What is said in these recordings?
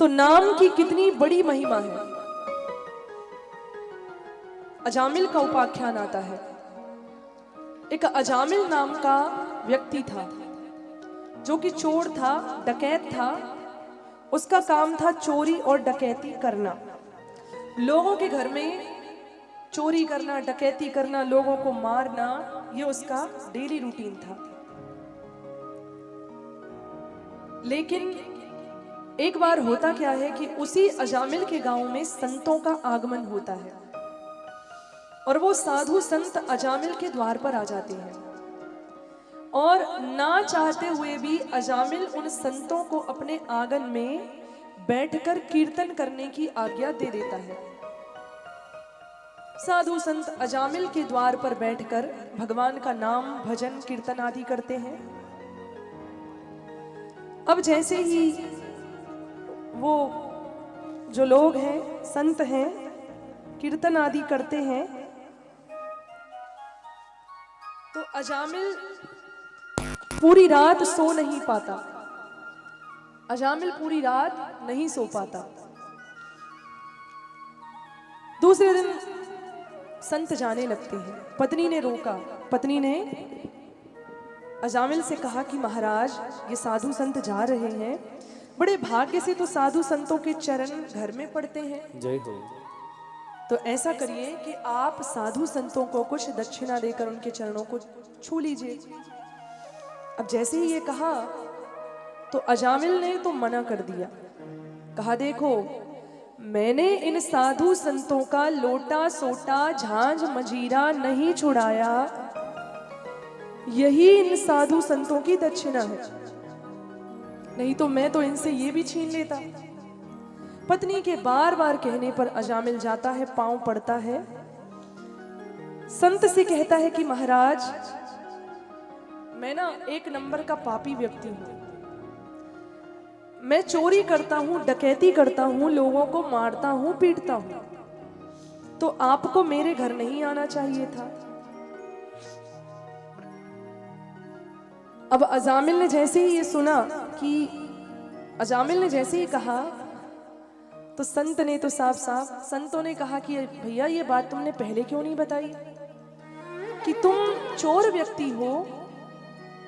तो नाम की कितनी बड़ी महिमा है। अजामिल का उपाख्यान आता है। एक अजामिल नाम का व्यक्ति था जो कि चोर था, डकैत था। उसका काम था चोरी और डकैती करना, लोगों के घर में चोरी करना, डकैती करना, लोगों को मारना, ये उसका डेली रूटीन था। लेकिन एक बार होता क्या है कि उसी अजामिल के गांव में संतों का आगमन होता है और वो साधु संत अजामिल के द्वार पर आ जाते हैं और ना चाहते हुए भी अजामिल उन संतों को अपने आंगन में बैठकर कीर्तन करने की आज्ञा दे देता है। साधु संत अजामिल के द्वार पर बैठकर भगवान का नाम, भजन, कीर्तन आदि करते हैं। अब जैसे ही वो जो लोग हैं, संत हैं, कीर्तन आदि करते हैं तो अजामिल पूरी रात सो नहीं पाता। अजामिल पूरी रात नहीं सो पाता। दूसरे दिन संत जाने लगते हैं। पत्नी ने रोका। पत्नी ने अजामिल से कहा कि महाराज, ये साधु संत जा रहे हैं, बड़े भाग्य से तो साधु संतों के चरण घर में पड़ते हैं। जय हो। तो ऐसा करिए कि आप साधु संतों को कुछ दक्षिणा देकर उनके चरणों को छू लीजिए। अब जैसे ही ये कहा तो अजामिल ने तो मना कर दिया। कहा, देखो, मैंने इन साधु संतों का लोटा सोटा झांझ मजीरा नहीं छुड़ाया, यही इन साधु संतों की दक्षिणा है, नहीं तो मैं तो इनसे ये भी छीन लेता। पत्नी के बार बार कहने पर अजामिल जाता है, पांव पड़ता है, संत से कहता है कि महाराज, मैं ना एक नंबर का पापी व्यक्ति हूं। मैं चोरी करता हूं, डकैती करता हूं, लोगों को मारता हूं, पीटता हूं, तो आपको मेरे घर नहीं आना चाहिए था। अब अजामिल ने जैसे ही ये सुना कि अजामिल ने जैसे ही कहा तो संत ने तो साफ साफ संतों ने कहा कि भैया, ये बात तुमने पहले क्यों नहीं बताई कि तुम चोर व्यक्ति हो।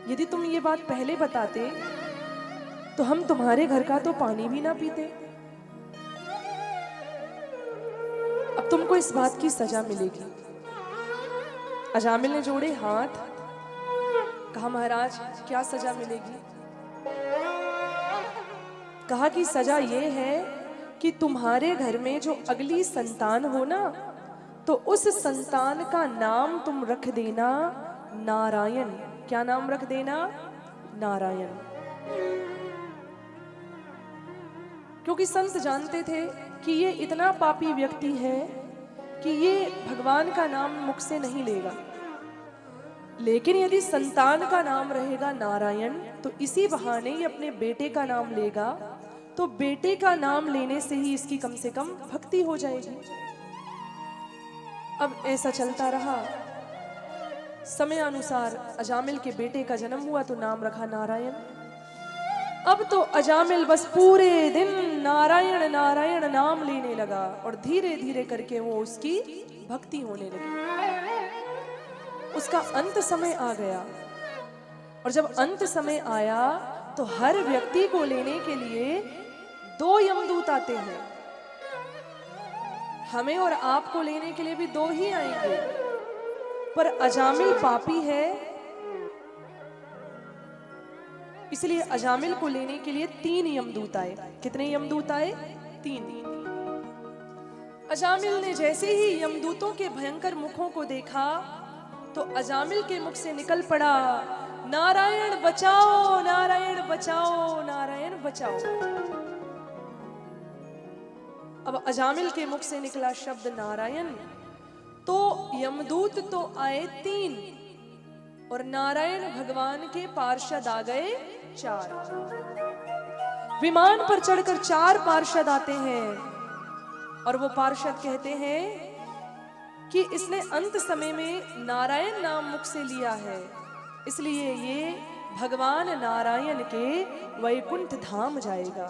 यदि तुम ये बात पहले बताते तो हम तुम्हारे घर का तो पानी भी ना पीते। अब तुमको इस बात की सजा मिलेगी। अजामिल ने जोड़े हाथ, कहा, महाराज, क्या सजा मिलेगी? कहा कि सजा ये है कि तुम्हारे घर में जो अगली संतान हो ना, तो उस संतान का नाम तुम रख देना नारायण। क्या नाम रख देना? नारायण। क्योंकि संत जानते थे कि ये इतना पापी व्यक्ति है कि ये भगवान का नाम मुख से नहीं लेगा, लेकिन यदि संतान का नाम रहेगा नारायण तो इसी बहाने ये अपने बेटे का नाम लेगा, तो बेटे का नाम लेने से ही इसकी कम से कम भक्ति हो जाएगी। अब ऐसा चलता रहा। समय अनुसार अजामिल के बेटे का जन्म हुआ तो नाम रखा नारायण। अब तो अजामिल बस पूरे दिन नारायण नारायण नाम लेने लगा और धीरे धीरे करके वो उसकी भक्ति होने लगी। उसका अंत समय आ गया और जब अंत समय आया तो हर व्यक्ति को लेने के लिए 2 यमदूत आते हैं। हमें और आपको लेने के लिए भी 2 ही आएंगे, पर अजामिल पापी है, इसलिए अजामिल को लेने के लिए 3 यमदूत आए। कितने यमदूत आए? 3। अजामिल ने जैसे ही यमदूतों के भयंकर मुखों को देखा तो अजामिल के मुख से निकल पड़ा, नारायण बचाओ, नारायण बचाओ, नारायण बचाओ। अब अजामिल के मुख से निकला शब्द नारायण, तो यमदूत तो आए 3 और नारायण भगवान के पार्षद आ गए 4। विमान पर चढ़कर 4 पार्षद आते हैं और वो पार्षद कहते हैं कि इसने अंत समय में नारायण नाम मुख से लिया है, इसलिए ये भगवान नारायण के वैकुंठ धाम जाएगा।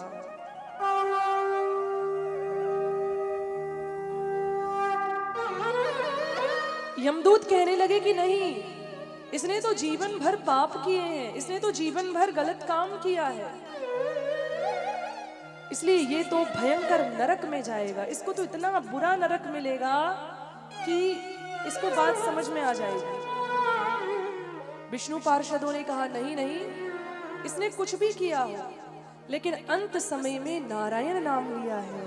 यमदूत कहने लगे कि नहीं, इसने तो जीवन भर पाप किए हैं, इसने तो जीवन भर गलत काम किया है, इसलिए ये तो भयंकर नरक में जाएगा, इसको तो इतना बुरा नरक मिलेगा कि इसको बात समझ में आ जाएगी। विष्णु पार्षदों ने कहा नहीं नहीं, इसने कुछ भी किया हो लेकिन अंत समय में नारायण नाम लिया है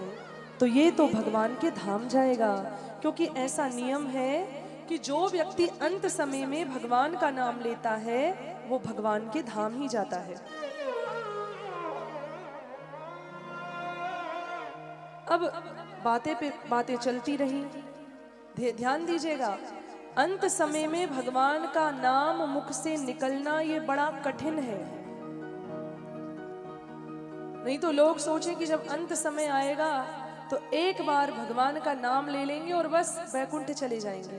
तो ये तो भगवान के धाम जाएगा, क्योंकि ऐसा नियम है कि जो व्यक्ति अंत समय में भगवान का नाम लेता है वो भगवान के धाम ही जाता है। अब बातें पे बातें चलती रही, ध्यान दीजिएगा, अंत समय में भगवान का नाम मुख से निकलना ये बड़ा कठिन है। नहीं तो लोग सोचें कि जब अंत समय आएगा तो एक बार भगवान का नाम ले लेंगे और बस वैकुंठ चले जाएंगे।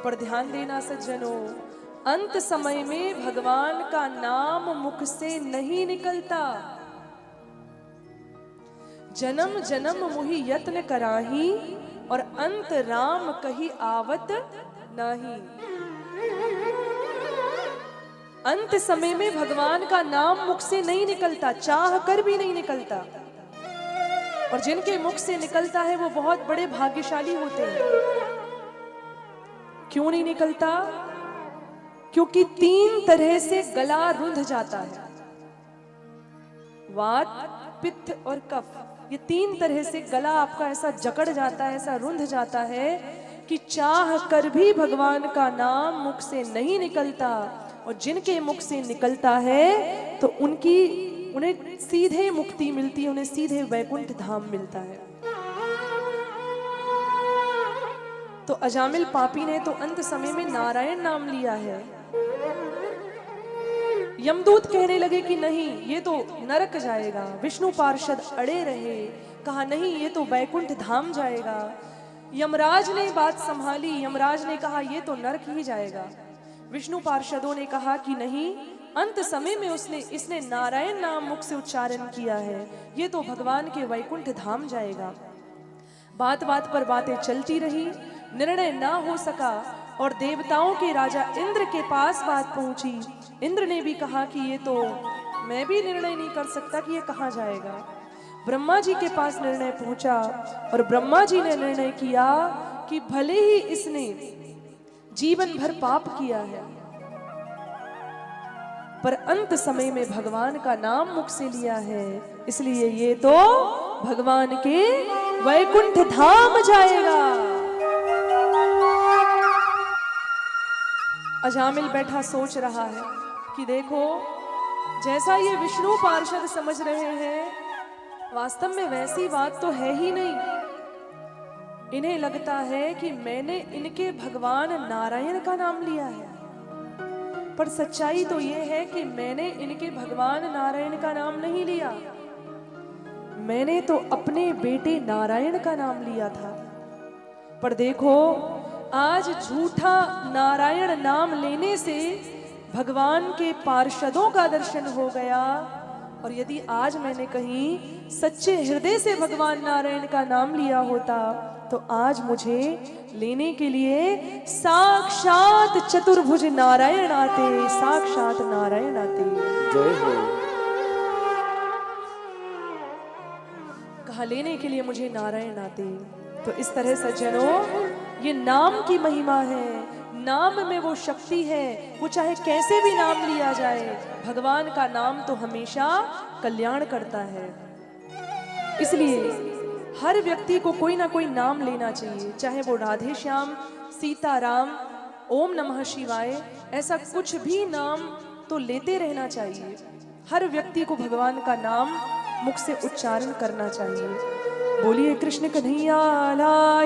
पर ध्यान देना सज्जनों, अंत समय में भगवान का नाम मुख से नहीं निकलता। जन्म जन्म मुहि यत्न कराही और अंत राम कही आवत नहीं। अंत समय में भगवान का नाम मुख से नहीं निकलता, चाह कर भी नहीं निकलता, और जिनके मुख से निकलता है वो बहुत बड़े भाग्यशाली होते हैं। क्यों नहीं निकलता? क्योंकि 3 तरह से गला रुंध जाता है, वात, पित्त और कफ। ये 3 तरह से गला आपका ऐसा जकड़ जाता है, ऐसा रुंध जाता है कि चाह कर भी भगवान का नाम मुख से नहीं निकलता, और जिनके मुख से निकलता है तो उन्हें सीधे मुक्ति मिलती है, उन्हें सीधे वैकुंठ धाम मिलता है। तो अजामिल पापी ने तो अंत समय में नारायण नाम लिया है। यमदूत कहने लगे कि नहीं, ये तो नरक जाएगा। विष्णु पार्षद अड़े रहे, कहा नहीं, ये तो वैकुंठ धाम जाएगा। यमराज ने बात संभाली, यमराज ने कहा ये तो नरक ही जाएगा। विष्णु पार्षदों ने कहा कि नहीं, अंत समय में इसने नारायण नाम मुख से उच्चारण किया है, ये तो भगवान के वैकुंठ धाम जाएगा। बात बात पर बातें चलती रही, निर्णय ना हो सका, और देवताओं के राजा इंद्र के पास बात पहुंची। इंद्र ने भी कहा कि ये तो मैं भी निर्णय नहीं कर सकता कि ये कहाँ जाएगा। ब्रह्मा जी के पास निर्णय पहुंचा, और ब्रह्मा जी ने निर्णय किया कि भले ही इसने जीवन भर पाप किया है, पर अंत समय में भगवान का नाम मुख से लिया है, इसलिए ये तो भगवान के वैकुंठ धाम जाएगा। अजामिल बैठा सोच रहा है कि देखो, जैसा ये विष्णु पार्षद समझ रहे हैं, वास्तव में वैसी बात तो है ही नहीं। इन्हें लगता है कि मैंने इनके भगवान नारायण का नाम लिया है, पर सच्चाई तो ये है कि मैंने इनके भगवान नारायण का नाम नहीं लिया, मैंने तो अपने बेटे नारायण का नाम लिया था। पर देखो, आज झूठा नारायण नाम लेने से भगवान के पार्षदों का दर्शन हो गया, और यदि आज मैंने कहीं सच्चे हृदय से भगवान नारायण का नाम लिया होता तो आज मुझे लेने के लिए साक्षात चतुर्भुज नारायण आते, साक्षात नारायण आते। जय हो। कहा लेने के लिए मुझे नारायण आते। तो इस तरह सज्जनों, ये नाम की महिमा है, नाम में वो शक्ति है, वो चाहे कैसे भी नाम लिया जाए, भगवान का नाम तो हमेशा कल्याण करता है। इसलिए हर व्यक्ति को कोई ना कोई नाम लेना चाहिए, चाहे वो राधे श्याम, सीताराम, ओम नमः शिवाय, ऐसा कुछ भी नाम तो लेते रहना चाहिए। हर व्यक्ति को भगवान का नाम मुख से उच्चारण करना चाहिए। बोलिए कृष्ण कन्हैया लाल।